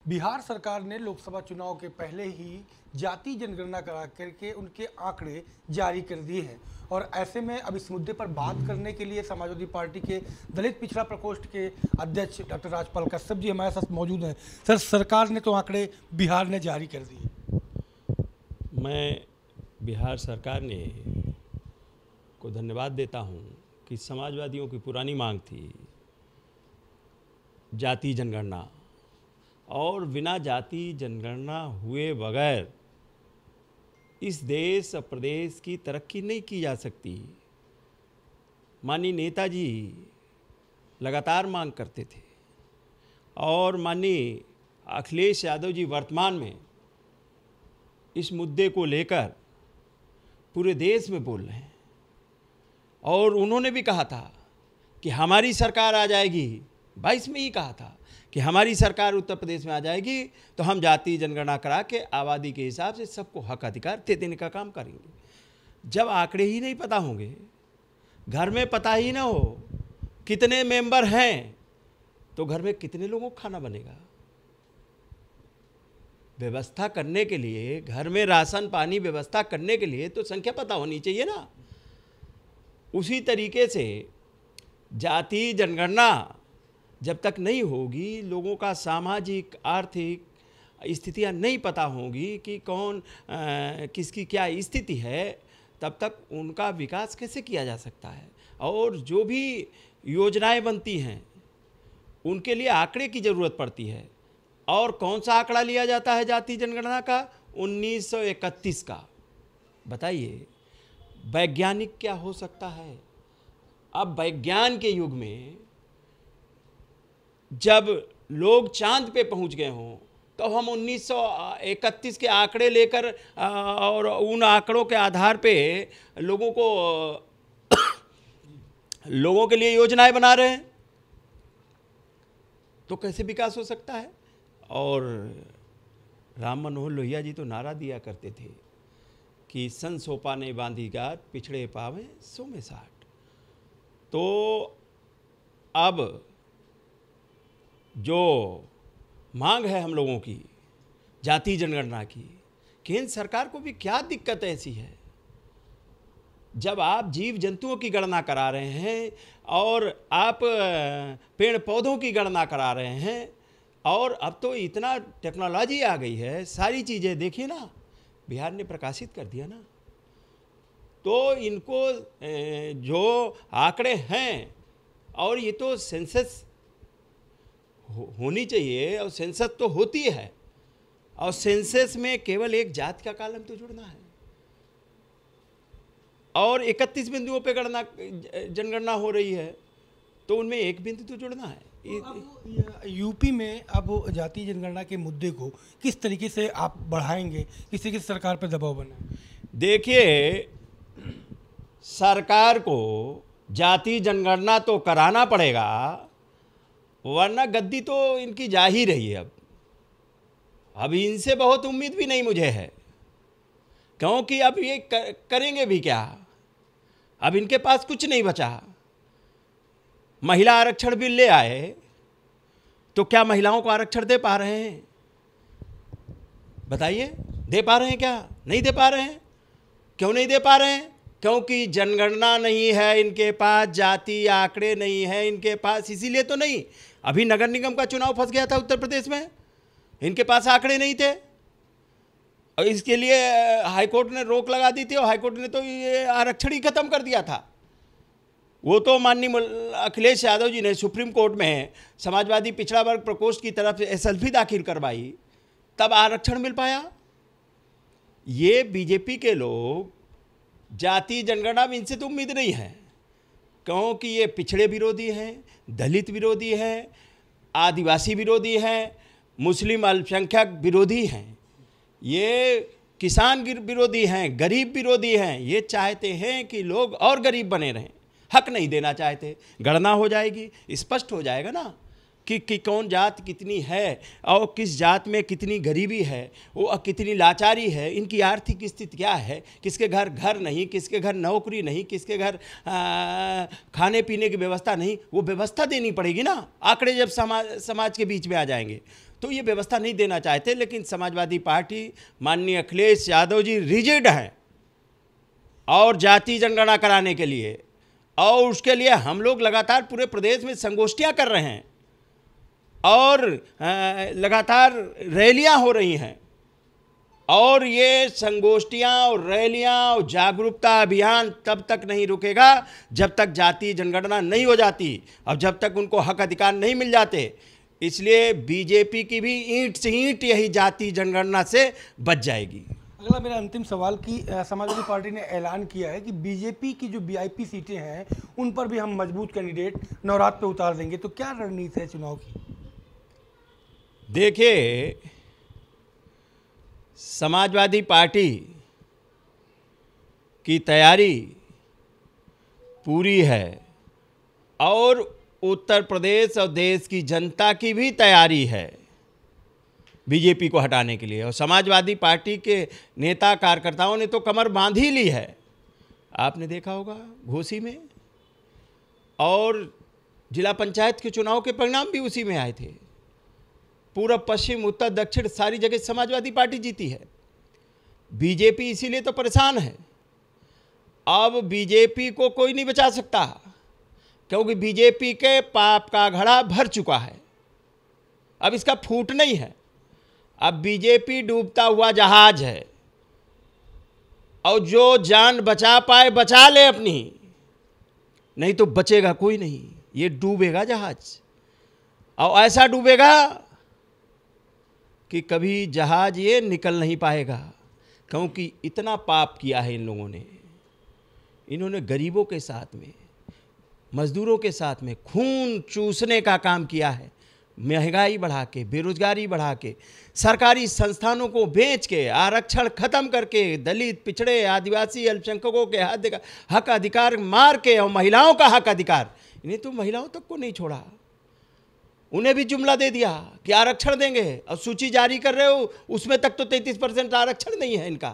बिहार सरकार ने लोकसभा चुनाव के पहले ही जाति जनगणना करा करके उनके आंकड़े जारी कर दिए हैं और ऐसे में अब इस मुद्दे पर बात करने के लिए समाजवादी पार्टी के दलित पिछड़ा प्रकोष्ठ के अध्यक्ष डॉक्टर राजपाल कश्यप जी हमारे साथ मौजूद हैं। सर, सरकार ने तो आंकड़े बिहार ने जारी कर दिए। मैं बिहार सरकार ने को धन्यवाद देता हूं कि समाजवादियों की पुरानी मांग थी जाति जनगणना, और बिना जाति जनगणना हुए बगैर इस देश और प्रदेश की तरक्की नहीं की जा सकती। माननीय नेताजी लगातार मांग करते थे और माननीय अखिलेश यादव जी वर्तमान में इस मुद्दे को लेकर पूरे देश में बोल रहे हैं। और उन्होंने भी कहा था कि हमारी सरकार आ जाएगी, 22 में ही कहा था कि हमारी सरकार उत्तर प्रदेश में आ जाएगी तो हम जाति जनगणना करा के आबादी के हिसाब से सबको हक अधिकार देने का काम करेंगे। जब आंकड़े ही नहीं पता होंगे, घर में पता ही ना हो कितने मेंबर हैं, तो घर में कितने लोगों को खाना बनेगा। व्यवस्था करने के लिए, घर में राशन पानी व्यवस्था करने के लिए तो संख्या पता होनी चाहिए ना। उसी तरीके से जाति जनगणना जब तक नहीं होगी, लोगों का सामाजिक आर्थिक स्थितियां नहीं पता होंगी कि कौन किसकी क्या स्थिति है, तब तक उनका विकास कैसे किया जा सकता है। और जो भी योजनाएं बनती हैं उनके लिए आंकड़े की ज़रूरत पड़ती है। और कौन सा आंकड़ा लिया जाता है जाति जनगणना का? 1931 का। बताइए वैज्ञानिक क्या हो सकता है? अब विज्ञान के युग में जब लोग चांद पे पहुंच गए हों तो हम 1931 के आंकड़े लेकर और उन आंकड़ों के आधार पे लोगों के लिए योजनाएं बना रहे हैं, तो कैसे विकास हो सकता है? और राम मनोहर लोहिया जी तो नारा दिया करते थे कि सन सोपा ने बांधी गात, पिछड़े पावे सो में साठ। तो अब जो मांग है हम लोगों की जाति जनगणना की, केंद्र सरकार को भी क्या दिक्कत ऐसी है? जब आप जीव जंतुओं की गणना करा रहे हैं और आप पेड़ पौधों की गणना करा रहे हैं, और अब तो इतना टेक्नोलॉजी आ गई है, सारी चीज़ें देखिए ना, बिहार ने प्रकाशित कर दिया ना। तो इनको जो आंकड़े हैं, और ये तो सेंसस होनी चाहिए, और सेंसस तो होती है, और सेंसस में केवल एक जात का कॉलम तो जुड़ना है, और 31 बिंदुओं पे जनगणना हो रही है, तो उनमें एक बिंदु तो जुड़ना है। यूपी में अब जाति जनगणना के मुद्दे को किस तरीके से आप बढ़ाएंगे, किस तरीके से सरकार पर दबाव बनाएंगे? देखिए, सरकार को जाति जनगणना तो कराना पड़ेगा, वरना गद्दी तो इनकी जा ही रही है। अब इनसे बहुत उम्मीद भी नहीं मुझे है, क्योंकि अब ये करेंगे भी क्या? अब इनके पास कुछ नहीं बचा। महिला आरक्षण बिल ले आए, तो क्या महिलाओं को आरक्षण दे पा रहे हैं? बताइए, दे पा रहे हैं क्या? नहीं दे पा रहे हैं। क्यों नहीं दे पा रहे हैं? क्योंकि जनगणना नहीं है इनके पास, जाति आंकड़े नहीं है इनके पास, इसीलिए तो नहीं। अभी नगर निगम का चुनाव फंस गया था उत्तर प्रदेश में, इनके पास आंकड़े नहीं थे, और इसके लिए हाईकोर्ट ने रोक लगा दी थी, और हाईकोर्ट ने तो ये आरक्षण ही खत्म कर दिया था। वो तो माननीय अखिलेश यादव जी ने सुप्रीम कोर्ट में समाजवादी पिछड़ा वर्ग प्रकोष्ठ की तरफ से एसएलपी दाखिल करवाई, तब आरक्षण मिल पाया। ये बीजेपी के लोग जाति जनगणना में इनसे तो उम्मीद नहीं है, क्योंकि ये पिछड़े विरोधी हैं, दलित विरोधी हैं, आदिवासी विरोधी हैं, मुस्लिम अल्पसंख्यक विरोधी हैं, ये किसान विरोधी हैं, गरीब विरोधी हैं। ये चाहते हैं कि लोग और गरीब बने रहें, हक नहीं देना चाहते। गणना हो जाएगी, स्पष्ट हो जाएगा ना कि कौन जात कितनी है और किस जात में कितनी गरीबी है, वो कितनी लाचारी है, इनकी आर्थिक स्थिति क्या है, किसके घर घर नहीं, किसके घर नौकरी नहीं, किसके घर खाने पीने की व्यवस्था नहीं, वो व्यवस्था देनी पड़ेगी ना। आंकड़े जब समाज के बीच में आ जाएंगे तो ये व्यवस्था नहीं देना चाहते। लेकिन समाजवादी पार्टी, माननीय अखिलेश यादव जी रिजिड हैं और जाति जनगणना कराने के लिए, और उसके लिए हम लोग लगातार पूरे प्रदेश में संगोष्ठियां कर रहे हैं और लगातार रैलियां हो रही हैं। और ये संगोष्ठियां और रैलियां और जागरूकता अभियान तब तक नहीं रुकेगा जब तक जाति जनगणना नहीं हो जाती, अब जब तक उनको हक अधिकार नहीं मिल जाते। इसलिए बीजेपी की भी ईंट से ईंट यही जाति जनगणना से बच जाएगी। अगला मेरा अंतिम सवाल कि समाजवादी पार्टी ने ऐलान किया है कि बीजेपी की जो वीआईपी सीटें हैं उन पर भी हम मजबूत कैंडिडेट नवरात्र पे उतार देंगे, तो क्या रणनीति है चुनाव की? देखिए, समाजवादी पार्टी की तैयारी पूरी है और उत्तर प्रदेश और देश की जनता की भी तैयारी है बीजेपी को हटाने के लिए। और समाजवादी पार्टी के नेता कार्यकर्ताओं ने तो कमर बांध ही ली है। आपने देखा होगा घोसी में, और जिला पंचायत के चुनाव के परिणाम भी उसी में आए थे। पूर्व, पश्चिम, उत्तर, दक्षिण सारी जगह समाजवादी पार्टी जीती है। बीजेपी इसीलिए तो परेशान है। अब बीजेपी को कोई नहीं बचा सकता, क्योंकि बीजेपी के पाप का घड़ा भर चुका है, अब इसका फूट नहीं है। अब बीजेपी डूबता हुआ जहाज है, और जो जान बचा पाए बचा ले अपनी, नहीं तो बचेगा कोई नहीं। ये डूबेगा जहाज, और ऐसा डूबेगा कि कभी जहाज ये निकल नहीं पाएगा, क्योंकि इतना पाप किया है इन लोगों ने। इन्होंने गरीबों के साथ में, मजदूरों के साथ में खून चूसने का काम किया है। महंगाई बढ़ा के, बेरोजगारी बढ़ा के, सरकारी संस्थानों को बेच के, आरक्षण खत्म करके, दलित, पिछड़े, आदिवासी, अल्पसंख्यकों के हक अधिकार मार के, और महिलाओं का हक अधिकार, इन्हें तो महिलाओं तक को नहीं छोड़ा। उन्हें भी जुमला दे दिया कि आरक्षण देंगे, और सूची जारी कर रहे हो उसमें तक तो 33% आरक्षण नहीं है इनका।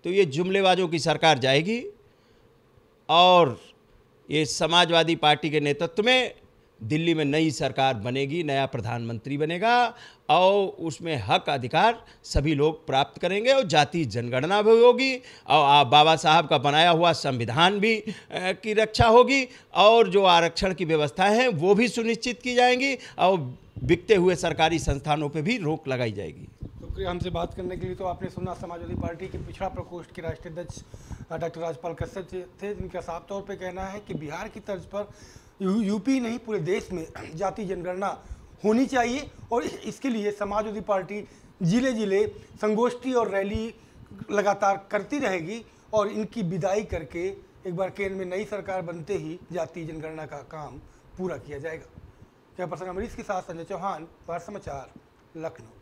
तो ये जुमलेबाजों की सरकार जाएगी, और ये समाजवादी पार्टी के नेतृत्व में दिल्ली में नई सरकार बनेगी, नया प्रधानमंत्री बनेगा, और उसमें हक अधिकार सभी लोग प्राप्त करेंगे, और जाति जनगणना भी होगी, और बाबा साहब का बनाया हुआ संविधान भी की रक्षा होगी, और जो आरक्षण की व्यवस्था है वो भी सुनिश्चित की जाएंगी, और बिकते हुए सरकारी संस्थानों पे भी रोक लगाई जाएगी। शुक्रिया हमसे बात करने के लिए। तो आपने सुना समाजवादी पार्टी के पिछड़ा प्रकोष्ठ के राष्ट्रीय अध्यक्ष डॉक्टर राजपाल कश्यप थे, जिनका साफ तौर पे कहना है कि बिहार की तर्ज पर यूपी नहीं पूरे देश में जाति जनगणना होनी चाहिए, और इसके लिए समाजवादी पार्टी जिले जिले संगोष्ठी और रैली लगातार करती रहेगी, और इनकी विदाई करके एक बार केंद्र में नई सरकार बनते ही जाति जनगणना का काम पूरा किया जाएगा। क्या पर्सन अमरीश के साथ संजय चौहान, भारत समाचार, लखनऊ।